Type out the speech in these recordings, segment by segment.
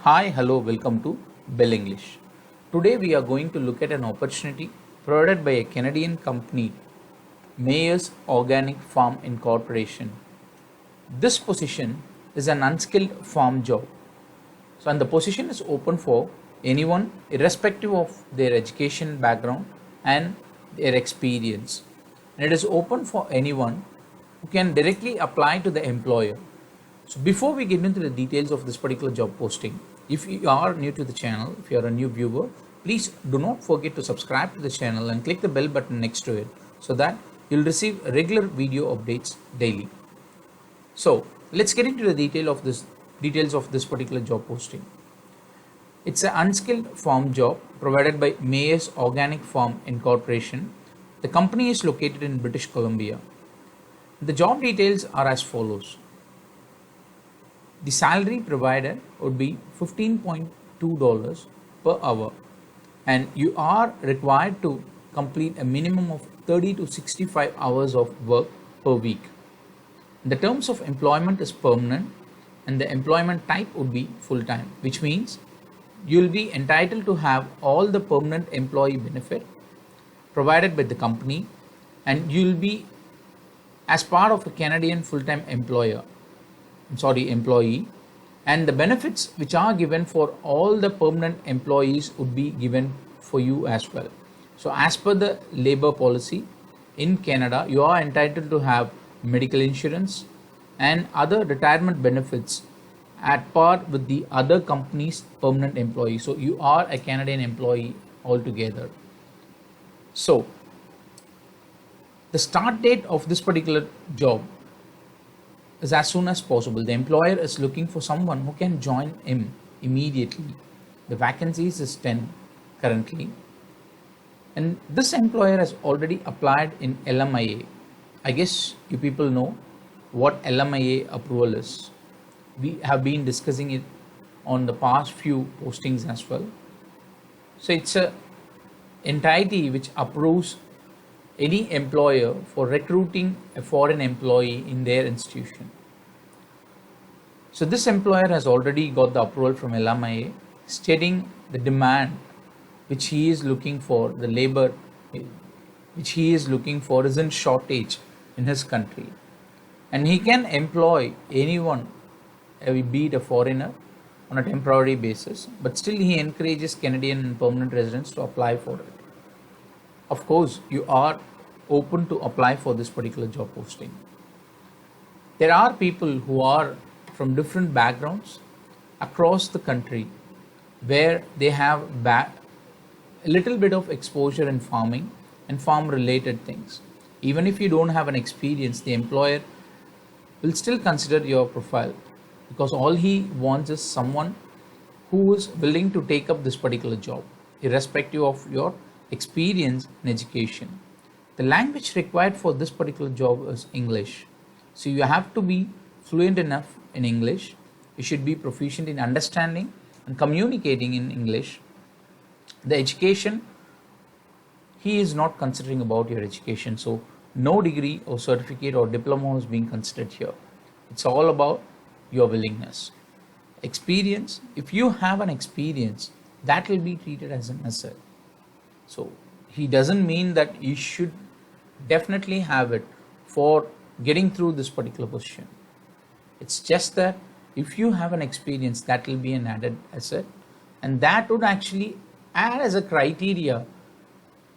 Hi, hello, welcome to Bell English. Today we are going to look at an opportunity provided by a Canadian company, Mayer's Organic Farm Incorporation. This position is an unskilled farm job. And the position is open for anyone irrespective of their education background and their experience. And it is open for anyone who can directly apply to the employer. So before we get into the details of this particular job posting, if you are new to the channel, if you are a new viewer, please do not forget to subscribe to the channel and click the bell button next to it so that you'll receive regular video updates daily. So let's get into the details of this particular job posting. It's an unskilled farm job provided by Mayer's Organic Farm Incorporation. The company is located in British Columbia. The job details are as follows. The salary provided would be $15.2 per hour, and you are required to complete a minimum of 30 to 65 hours of work per week. The terms of employment is permanent, and the employment type would be full-time, which means you'll be entitled to have all the permanent employee benefit provided by the company, and you'll be as part of a Canadian full-time employee, and the benefits which are given for all the permanent employees would be given for you as well. So as per the labor policy in Canada, you are entitled to have medical insurance and other retirement benefits at par with the other company's permanent employee. So you are a Canadian employee altogether. So the start date of this particular job is as soon as possible. The employer is looking for someone who can join him immediately. The vacancies is 10 currently, and this employer has already applied in LMIA. I guess you people know what LMIA approval is. We have been discussing it on the past few postings as well. So it's a entity which approves any employer for recruiting a foreign employee in their institution. So this employer has already got the approval from LMIA stating the demand which he is looking for, the labor which he is looking for is in shortage in his country, and he can employ anyone, be it a foreigner, on a temporary basis, but still he encourages Canadian and permanent residents to apply for it. Of course, you are open to apply for this particular job posting. There are people who are from different backgrounds across the country where they have a little bit of exposure in farming and farm related things. Even if you don't have an experience, the employer will still consider your profile because all he wants is someone who is willing to take up this particular job, irrespective of your experience in education. The language required for this particular job is English. So you have to be fluent enough in English. You should be proficient in understanding and communicating in English. The education, he is not considering about your education. So no degree or certificate or diploma is being considered here. It's all about your willingness. Experience, if you have an experience, that will be treated as an asset. So he doesn't mean that you should definitely have it for getting through this particular position. It's just that if you have an experience, that will be an added asset, and that would actually add as a criteria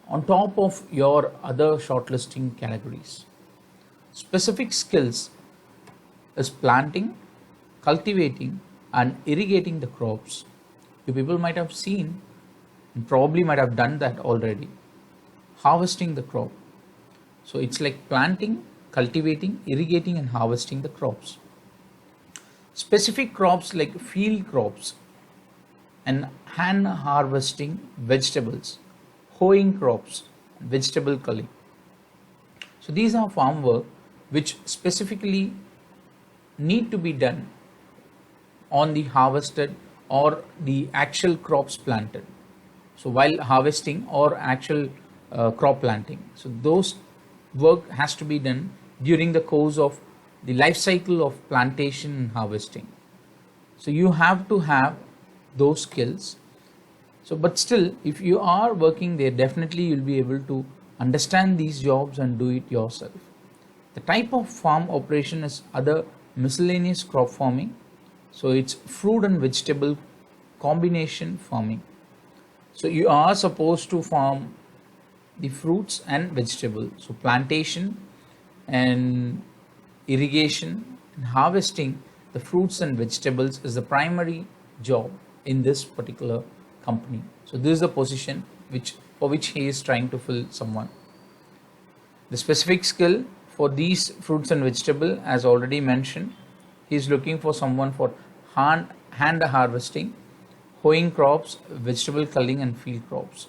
on top of your other shortlisting categories. Specific skills is planting, cultivating, and irrigating the crops. You people might have seen and probably might have done that already. Harvesting the crop. So it's like planting, cultivating, irrigating, and harvesting the crops. Specific crops like field crops and hand harvesting vegetables, hoeing crops, vegetable culling. So these are farm work which specifically need to be done on the harvested or the actual crops planted. So while harvesting or actual crop planting, so those work has to be done during the course of the life cycle of plantation and harvesting. So you have to have those skills. So, but still, if you are working there, definitely you'll be able to understand these jobs and do it yourself. The type of farm operation is other miscellaneous crop farming. So it's fruit and vegetable combination farming. So you are supposed to farm the fruits and vegetables. So plantation and irrigation and harvesting the fruits and vegetables is the primary job in this particular company. So this is the position for which he is trying to fill someone. The specific skill for these fruits and vegetable, as already mentioned, he is looking for someone for hand harvesting, hoeing crops, vegetable culling and field crops.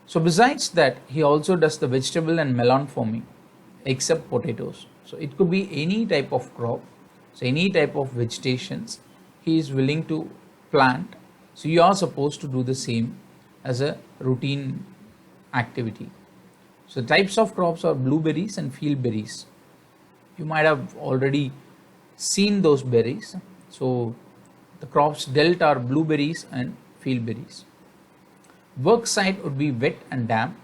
So besides that, he also does the vegetable and melon farming, except potatoes. So it could be any type of crop, so any type of vegetations he is willing to plant. So you are supposed to do the same as a routine activity. So the types of crops are blueberries and field berries. You might have already seen those berries. So the crops dealt are blueberries and field berries. Work site would be wet and damp.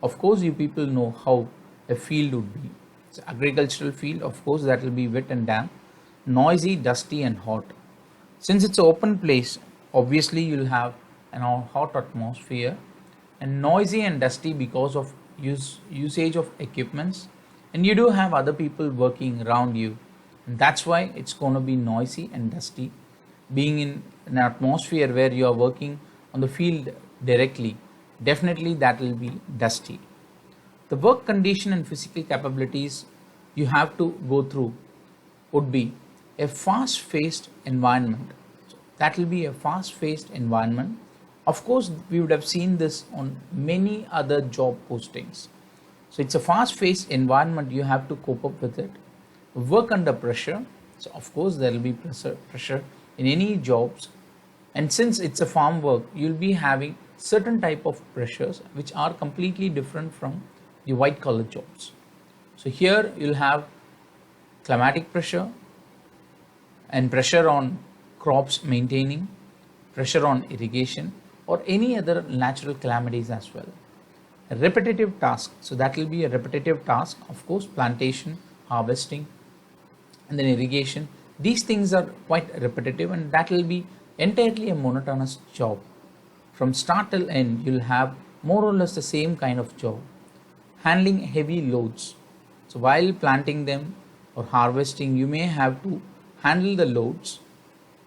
Of course, you people know how a field would be. It's an agricultural field, of course, that will be wet and damp, noisy, dusty, and hot. Since it's an open place, obviously you'll have an hot atmosphere, and noisy and dusty because of usage of equipments, and you do have other people working around you, and that's why it's going to be noisy and dusty. Being in an atmosphere where you are working on the field directly, definitely that will be dusty. The work condition and physical capabilities you have to go through would be a fast-paced environment. So that will be a fast-paced environment. Of course, we would have seen this on many other job postings. So it's a fast-paced environment, you have to cope up with it. Work under pressure. So of course there will be pressure in any jobs. And since it's a farm work, you'll be having certain type of pressures which are completely different from the white collar jobs. So here you'll have climatic pressure and pressure on crops maintaining, pressure on irrigation, or any other natural calamities as well. A repetitive task, so that will be a repetitive task, of course, plantation, harvesting, and then irrigation. These things are quite repetitive, and that will be entirely a monotonous job. From start till end, you'll have more or less the same kind of job. Handling heavy loads. So while planting them or harvesting, you may have to handle the loads.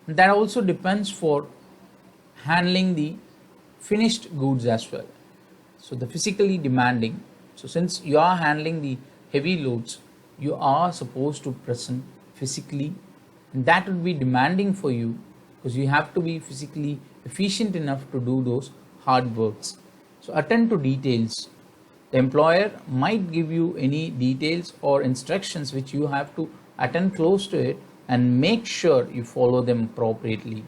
And that also depends for handling the finished goods as well. So the physically demanding. So since you are handling the heavy loads, you are supposed to present physically, and that will be demanding for you because you have to be physically efficient enough to do those hard works. So attend to details. The employer might give you any details or instructions which you have to attend close to it and make sure you follow them appropriately.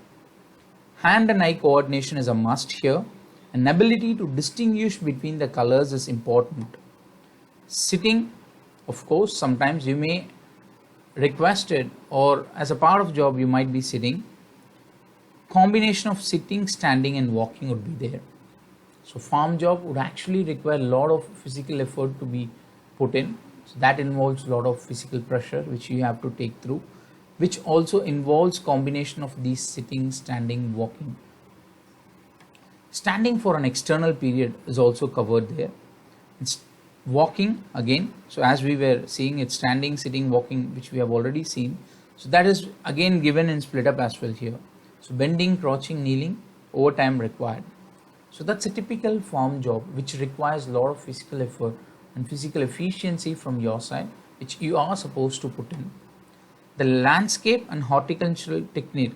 Hand and eye coordination is a must here. An ability to distinguish between the colors is important. Sitting, of course, sometimes you may request it, or as a part of job you might be sitting. Combination of sitting, standing and walking would be there. So farm job would actually require a lot of physical effort to be put in. So that involves a lot of physical pressure which you have to take through, which also involves combination of these sitting, standing, walking. Standing for an external period is also covered there. It's walking again. So as we were seeing, it's standing, sitting, walking, which we have already seen. So that is again given in split up as well here. So bending, crouching, kneeling, overtime required. So that's a typical farm job which requires a lot of physical effort and physical efficiency from your side, which you are supposed to put in. The landscape and horticultural technique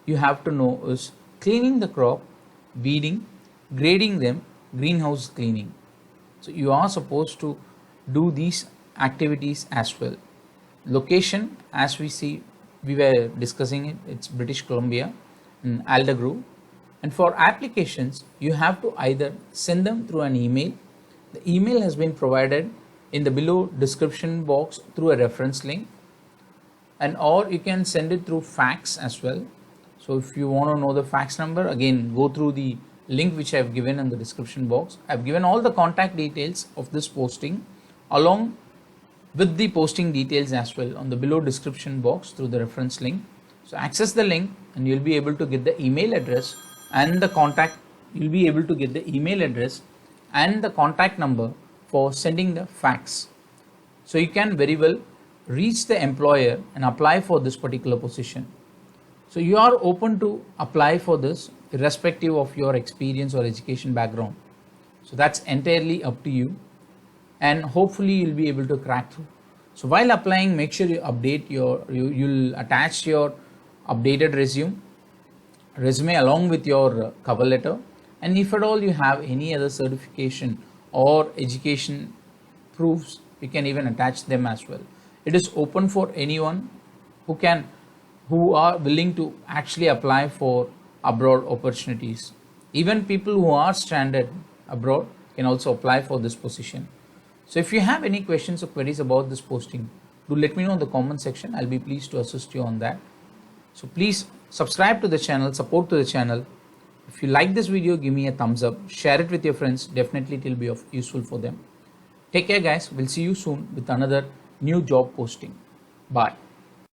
you have to know is cleaning the crop, weeding, grading them, greenhouse cleaning. So you are supposed to do these activities as well. Location, as we see, we were discussing it, it's British Columbia in Aldergrove. And for applications, you have to either send them through an email. The email has been provided in the below description box through a reference link, and or you can send it through fax as well. So if you want to know the fax number, again go through the link which I have given in the description box. I have given all the contact details of this posting along with the posting details as well on the below description box through the reference link. So access the link and you'll be able to get the email address and the contact. You'll be able to get the email address and the contact number for sending the fax. So you can very well reach the employer and apply for this particular position. So you are open to apply for this irrespective of your experience or education background. So that's entirely up to you, and hopefully you'll be able to crack through. So while applying, make sure you update you'll attach your updated resume along with your cover letter, and if at all you have any other certification or education proofs, you can even attach them as well. It is open for anyone who are willing to actually apply for abroad opportunities. Even people who are stranded abroad can also apply for this position. So if you have any questions or queries about this posting, do let me know in the comment section. I'll be pleased to assist you on that. So please subscribe to the channel, support to the channel. If you like this video, give me a thumbs up, share it with your friends. Definitely it will be useful for them. Take care guys. We'll see you soon with another new job posting. Bye.